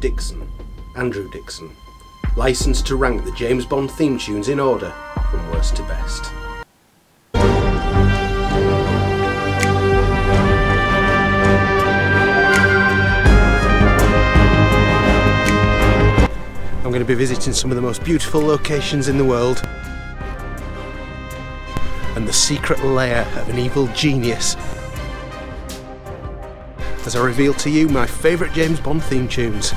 Dixon, Andrew Dixon, licensed to rank the James Bond theme tunes in order from worst to best. I'm going to be visiting some of the most beautiful locations in the world and the secret lair of an evil genius as I reveal to you my favourite James Bond theme tunes.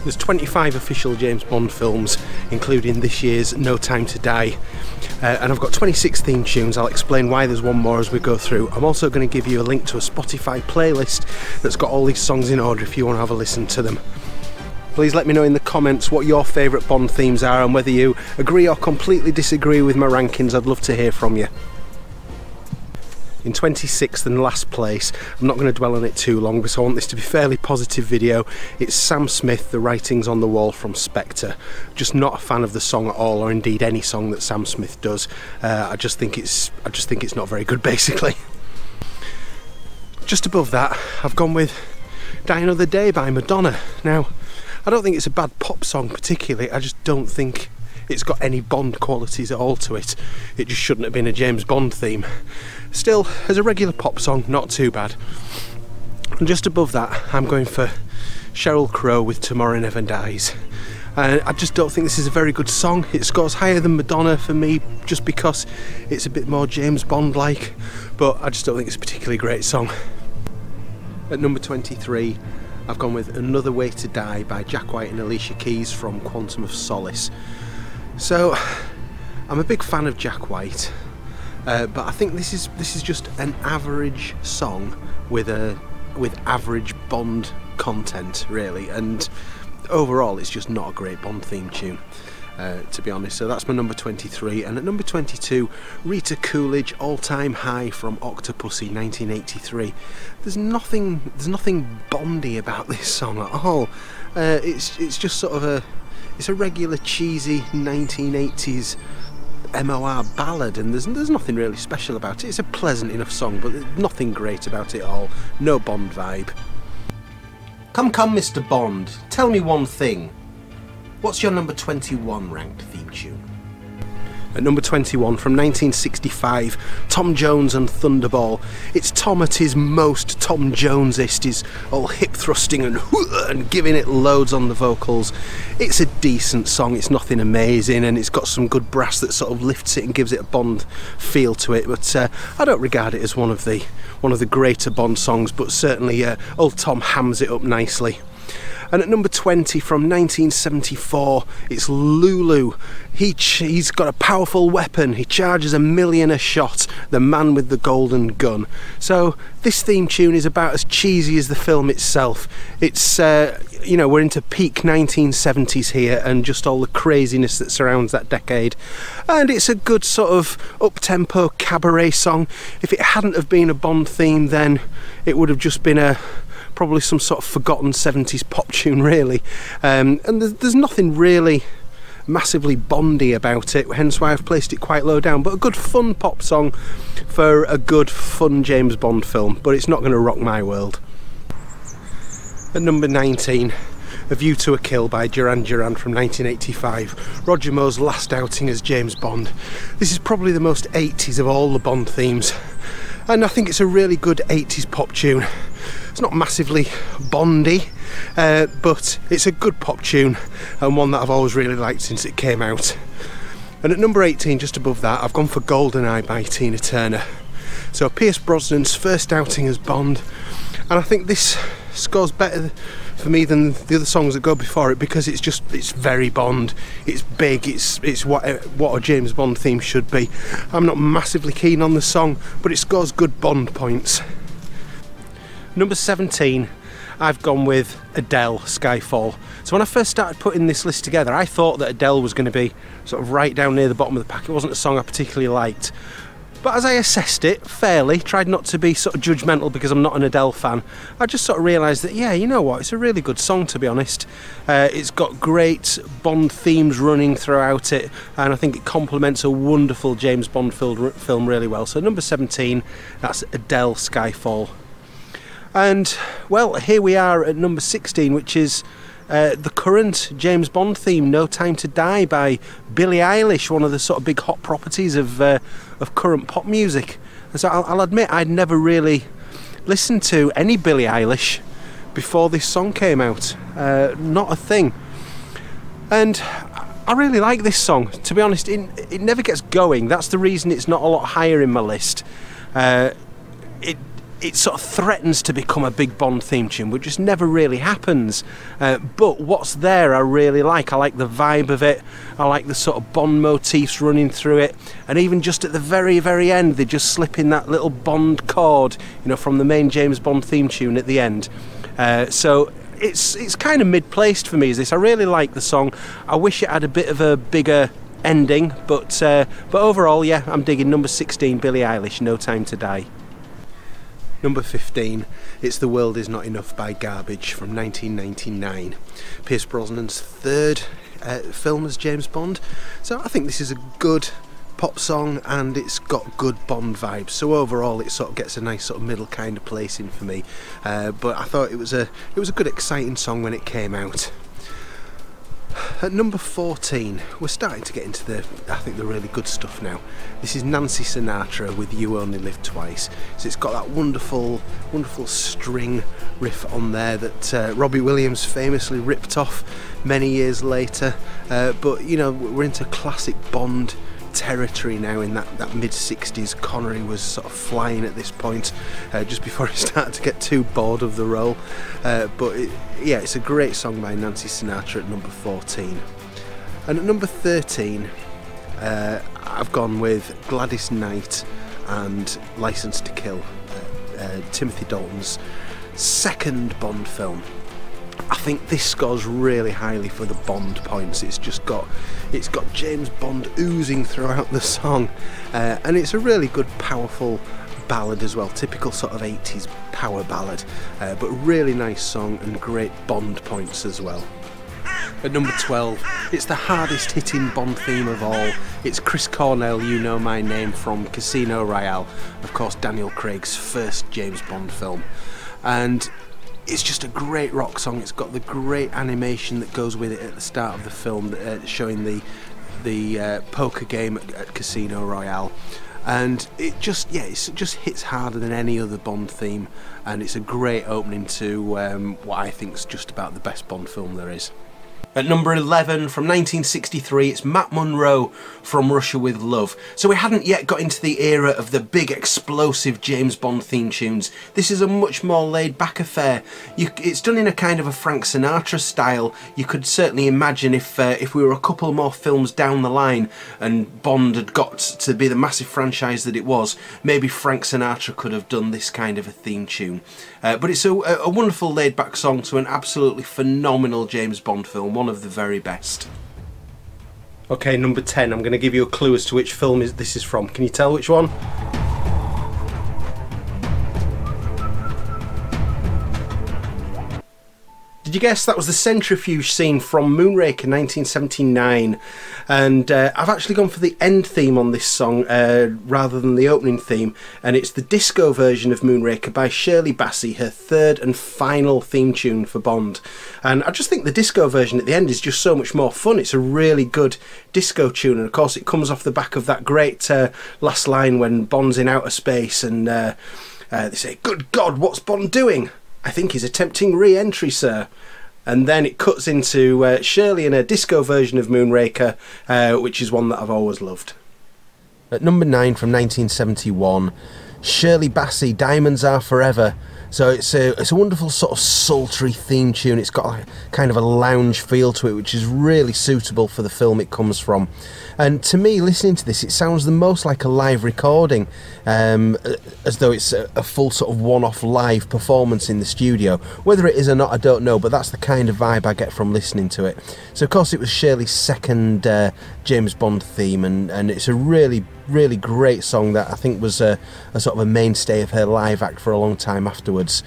There's 25 official James Bond films, including this year's No Time to Die, and I've got 26 theme tunes. I'll explain why there's one more as we go through. I'm also going to give you a link to a Spotify playlist that's got all these songs in order if you want to have a listen to them. Please let me know in the comments what your favourite Bond themes are and whether you agree or completely disagree with my rankings. I'd love to hear from you. In 26th and last place, I'm not going to dwell on it too long because I want this to be a fairly positive video. It's Sam Smith, The Writings on the Wall from Spectre. Just not a fan of the song at all, or indeed any song that Sam Smith does. I just think it's not very good, basically. Just above that, I've gone with Die Another Day by Madonna. Now, I don't think it's a bad pop song particularly, I just don't think it's got any Bond qualities at all to it. It just shouldn't have been a James Bond theme. Still, as a regular pop song, not too bad. And just above that, I'm going for Sheryl Crow with Tomorrow Never Dies. I just don't think this is a very good song. It scores higher than Madonna for me just because it's a bit more James Bond-like, but I just don't think it's a particularly great song. At number 23, I've gone with Another Way to Die by Jack White and Alicia Keys from Quantum of Solace. So, I'm a big fan of Jack White, but I think this is just an average song with average Bond content, really, and overall it's just not a great Bond theme tune, to be honest. So that's my number 23, and at number 22, Rita Coolidge, All Time High from Octopussy 1983. There's nothing Bondy about this song at all. It's just sort of it's a regular cheesy 1980s MOR ballad, and there's nothing really special about it. It's a pleasant enough song, but there's nothing great about it at all. No Bond vibe. Come, Mr. Bond, tell me one thing. What's your number 21 ranked theme tune? At number 21, from 1965, Tom Jones and Thunderball. It's Tom at his most Tom Jonesist. He's all hip thrusting and giving it loads on the vocals. It's a decent song, it's nothing amazing, and it's got some good brass that sort of lifts it and gives it a Bond feel to it, but I don't regard it as one of the greater Bond songs, but certainly old Tom hams it up nicely. And at number 20, from 1974, it's Lulu. He's got a powerful weapon. He charges 1 million a shot, the man with the golden gun. So this theme tune is about as cheesy as the film itself. It's, you know, we're into peak 1970s here and just all the craziness that surrounds that decade. And it's a good sort of up-tempo cabaret song. If it hadn't have been a Bond theme, then it would have just been probably some sort of forgotten 70s pop tune, really, and there's nothing really massively Bondy about it, hence why I've placed it quite low down, but a good fun pop song for a good fun James Bond film, but it's not going to rock my world. At number 19, A View to a Kill by Duran from 1985, Roger Moore's last outing as James Bond. This is probably the most 80s of all the Bond themes, and I think it's a really good 80s pop tune. It's not massively Bondy, but it's a good pop tune and one that I've always really liked since it came out. And at number 18, just above that, I've gone for Goldeneye by Tina Turner. So Pierce Brosnan's first outing as Bond, and I think this scores better for me than the other songs that go before it because it's very Bond. It's big, it's what a James Bond theme should be. I'm not massively keen on the song, but it scores good Bond points. Number 17, I've gone with Adele, Skyfall. So when I first started putting this list together, I thought that Adele was going to be sort of right down near the bottom of the pack. It wasn't a song I particularly liked. But as I assessed it fairly, tried not to be sort of judgmental because I'm not an Adele fan, I just sort of realised that, yeah, you know what, it's a really good song, to be honest. It's got great Bond themes running throughout it, and I think it complements a wonderful James Bond film really well. So number 17, that's Adele, Skyfall. And well, here we are at number 16, which is the current James Bond theme, No Time to Die by Billie Eilish, one of the sort of big hot properties of current pop music. And so I'll admit I'd never really listened to any Billie Eilish before this song came out. Not a thing. And I really like this song, to be honest. It never gets going. That's the reason it's not a lot higher in my list. It sort of threatens to become a big Bond theme tune, but just never really happens. But what's there I really like. I like the vibe of it. I like the sort of Bond motifs running through it. And even just at the very, very end, they just slip in that little Bond chord, you know, from the main James Bond theme tune at the end. So it's kind of mid-placed for me, is this. I really like the song. I wish it had a bit of a bigger ending, but overall, yeah, I'm digging number 16, Billie Eilish, No Time to Die. Number 15, it's The World Is Not Enough by Garbage from 1999. Pierce Brosnan's third film as James Bond. So I think this is a good pop song and it's got good Bond vibes. So overall it sort of gets a nice sort of middle kind of placing for me. But I thought it was a good exciting song when it came out. At number 14, we're starting to get into the really good stuff now. This is Nancy Sinatra with You Only Live Twice. So it's got that wonderful string riff on there that Robbie Williams famously ripped off many years later. But you know, we're into classic Bond territory now in that mid-60s. Connery was sort of flying at this point, just before he started to get too bored of the role. Yeah, it's a great song by Nancy Sinatra at number 14. And at number 13, I've gone with Gladys Knight and Licence to Kill, Timothy Dalton's second Bond film. I think this scores really highly for the Bond points. It's got James Bond oozing throughout the song, and it's a really good, powerful ballad as well, typical sort of 80s power ballad, but really nice song and great Bond points as well. At number 12, it's the hardest hitting Bond theme of all. It's Chris Cornell, You Know My Name from Casino Royale, of course Daniel Craig's first James Bond film. And it's just a great rock song. It's got the great animation that goes with it at the start of the film, showing the poker game at Casino Royale. And it just hits harder than any other Bond theme, and it's a great opening to what I think is just about the best Bond film there is. At number 11, from 1963, it's Matt Monro from Russia with Love. So we hadn't yet got into the era of the big explosive James Bond theme tunes. This is a much more laid back affair. It's done in a kind of a Frank Sinatra style. You could certainly imagine if we were a couple more films down the line and Bond had got to be the massive franchise that it was, maybe Frank Sinatra could have done this kind of a theme tune. But it's a wonderful laid back song to an absolutely phenomenal James Bond film, one of the very best. Okay, number 10, I'm going to give you a clue as to which film this is from. Can you tell which one? Did you guess? That was the centrifuge scene from Moonraker 1979, and I've actually gone for the end theme on this song rather than the opening theme, and it's the disco version of Moonraker by Shirley Bassey, her third and final theme tune for Bond. And I just think the disco version at the end is just so much more fun. It's a really good disco tune, and of course it comes off the back of that great last line when Bond's in outer space and they say, "Good God, what's Bond doing? I think he's attempting re-entry, sir." And then it cuts into Shirley in a disco version of Moonraker, which is one that I've always loved. At number 9 from 1971, Shirley Bassey, Diamonds Are Forever. So it's a wonderful sort of sultry theme tune. It's got like kind of a lounge feel to it, which is really suitable for the film it comes from. And to me, listening to this, it sounds the most like a live recording, as though it's a full sort of one-off live performance in the studio. Whether it is or not, I don't know, but that's the kind of vibe I get from listening to it. So of course it was Shirley's second James Bond theme, and it's a really great song that I think was a sort of a mainstay of her live act for a long time afterwards.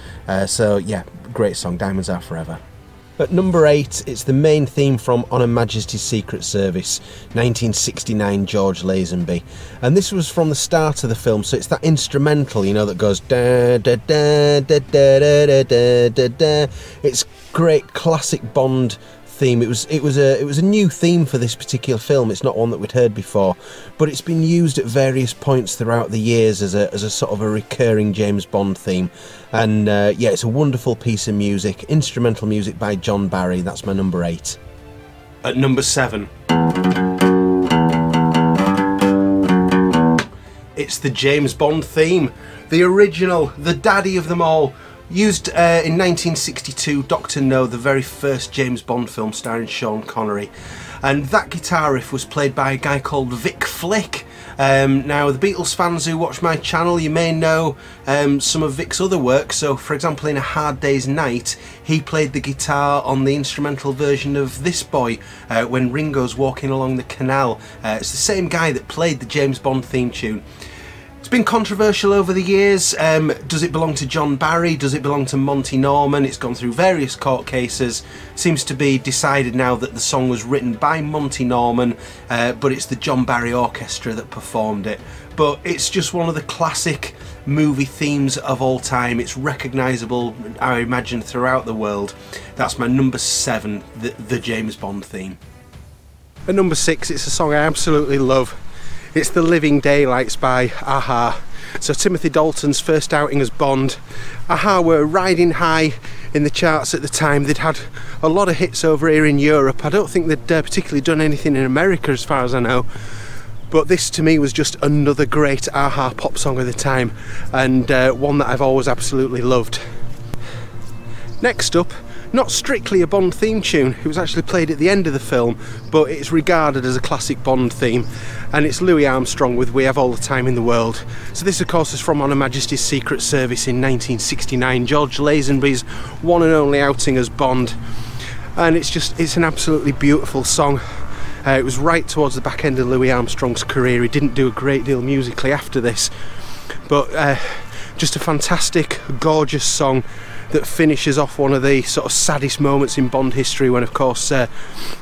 So yeah, great song, Diamonds Are Forever. At number 8, it's the main theme from On Her Majesty's Secret Service, 1969, George Lazenby. And this was from the start of the film, so it's that instrumental, you know, that goes da da da da da da da da da. It's great classic Bond theme. It was a new theme for this particular film. It's not one that we'd heard before, but it's been used at various points throughout the years as a sort of a recurring James Bond theme. And yeah, it's a wonderful piece of music, instrumental music by John Barry. That's my number 8. At number 7, it's the James Bond theme, the original, the daddy of them all. Used in 1962, Dr. No, the very first James Bond film starring Sean Connery. And that guitar riff was played by a guy called Vic Flick. Now, the Beatles fans who watch my channel, you may know some of Vic's other work. So, for example, in A Hard Day's Night, he played the guitar on the instrumental version of This Boy when Ringo's walking along the canal. It's the same guy that played the James Bond theme tune. It's been controversial over the years. Does it belong to John Barry? Does it belong to Monty Norman? It's gone through various court cases. Seems to be decided now that the song was written by Monty Norman, but it's the John Barry Orchestra that performed it. But it's just one of the classic movie themes of all time. It's recognisable, I imagine, throughout the world. That's my number 7, the James Bond theme. At number 6, it's a song I absolutely love. It's The Living Daylights by a-ha. So Timothy Dalton's first outing as Bond. a-ha were riding high in the charts at the time. They'd had a lot of hits over here in Europe. I don't think they'd particularly done anything in America as far as I know. But this to me was just another great a-ha pop song of the time, and one that I've always absolutely loved. Next up, not strictly a Bond theme tune, it was actually played at the end of the film, but it's regarded as a classic Bond theme, and it's Louis Armstrong with We Have All the Time in the World. So this of course is from On Her Majesty's Secret Service in 1969, George Lazenby's one and only outing as Bond, and it's an absolutely beautiful song. It was right towards the back end of Louis Armstrong's career. He didn't do a great deal musically after this, but just a fantastic, gorgeous song that finishes off one of the sort of saddest moments in Bond history when, of course,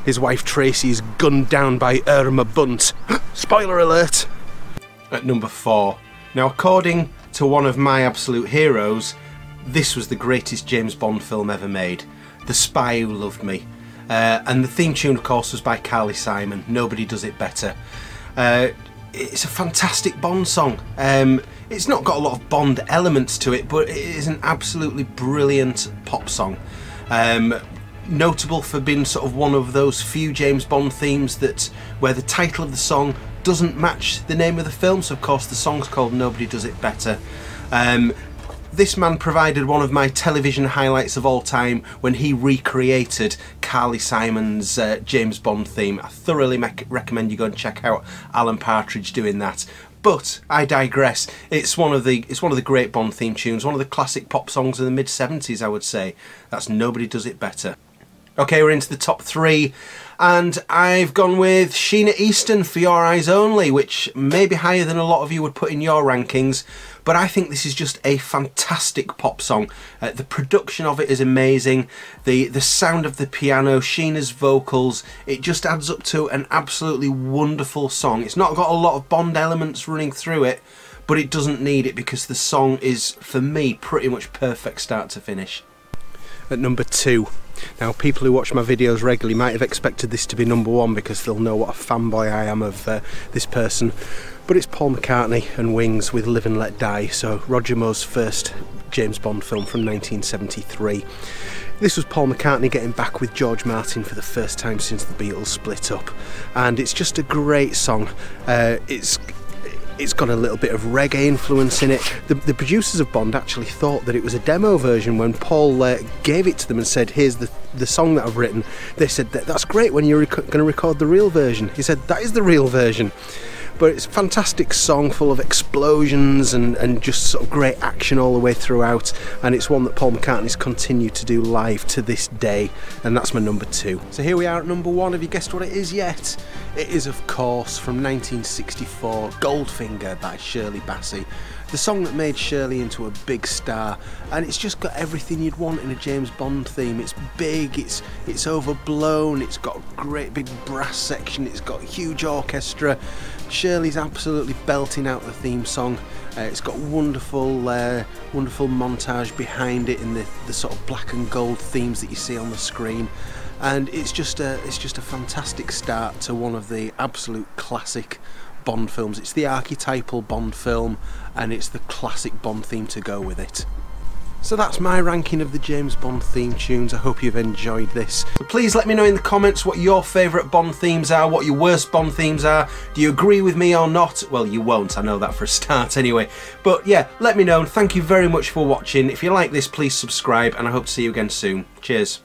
his wife Tracy is gunned down by Irma Bunt. Spoiler alert! At number 4. Now, according to one of my absolute heroes, this was the greatest James Bond film ever made. The Spy Who Loved Me. And the theme tune, of course, was by Carly Simon. Nobody Does It Better. It's a fantastic Bond song. It's not got a lot of Bond elements to it, but it is an absolutely brilliant pop song. Notable for being sort of one of those few James Bond themes where the title of the song doesn't match the name of the film, so of course the song's called Nobody Does It Better. This man provided one of my television highlights of all time when he recreated Carly Simon's James Bond theme. I thoroughly recommend you go and check out Alan Partridge doing that. But I digress. It's one of the great Bond theme tunes, one of the classic pop songs of the mid-70s, I would say. That's Nobody Does It Better. Okay, we're into the top 3, and I've gone with Sheena Easton for Your Eyes Only, which may be higher than a lot of you would put in your rankings, but I think this is just a fantastic pop song. The production of it is amazing, the sound of the piano, Sheena's vocals, it just adds up to an absolutely wonderful song. It's not got a lot of Bond elements running through it, but it doesn't need it because the song is, for me, pretty much perfect start to finish. At number 2. Now, people who watch my videos regularly might have expected this to be number 1 because they'll know what a fanboy I am of this person. But it's Paul McCartney and Wings with Live and Let Die, so Roger Moore's first James Bond film from 1973. This was Paul McCartney getting back with George Martin for the first time since the Beatles split up, and it's just a great song. It's got a little bit of reggae influence in it. The producers of Bond actually thought that it was a demo version when Paul gave it to them and said, here's the song that I've written. They said, that's great, when you're going to record the real version. He said, that is the real version. But it's a fantastic song full of explosions and just sort of great action all the way throughout, and it's one that Paul McCartney's continued to do live to this day, and that's my number 2. So here we are at number 1. Have you guessed what it is yet? It is, of course, from 1964, Goldfinger by Shirley Bassey. the song that made Shirley into a big star, and it's just got everything you'd want in a James Bond theme. It's big, it's overblown, it's got a great big brass section, it's got a huge orchestra. Shirley's absolutely belting out the theme song. It's got wonderful montage behind it in the sort of black and gold themes that you see on the screen, and it's just a fantastic start to one of the absolute classic Bond films. It's the archetypal Bond film, and it's the classic Bond theme to go with it. So that's my ranking of the James Bond theme tunes. I hope you've enjoyed this. So please let me know in the comments what your favourite Bond themes are, what your worst Bond themes are. Do you agree with me or not? Well, you won't, I know that for a start anyway. But yeah, let me know. Thank you very much for watching. If you like this, please subscribe, and I hope to see you again soon. Cheers.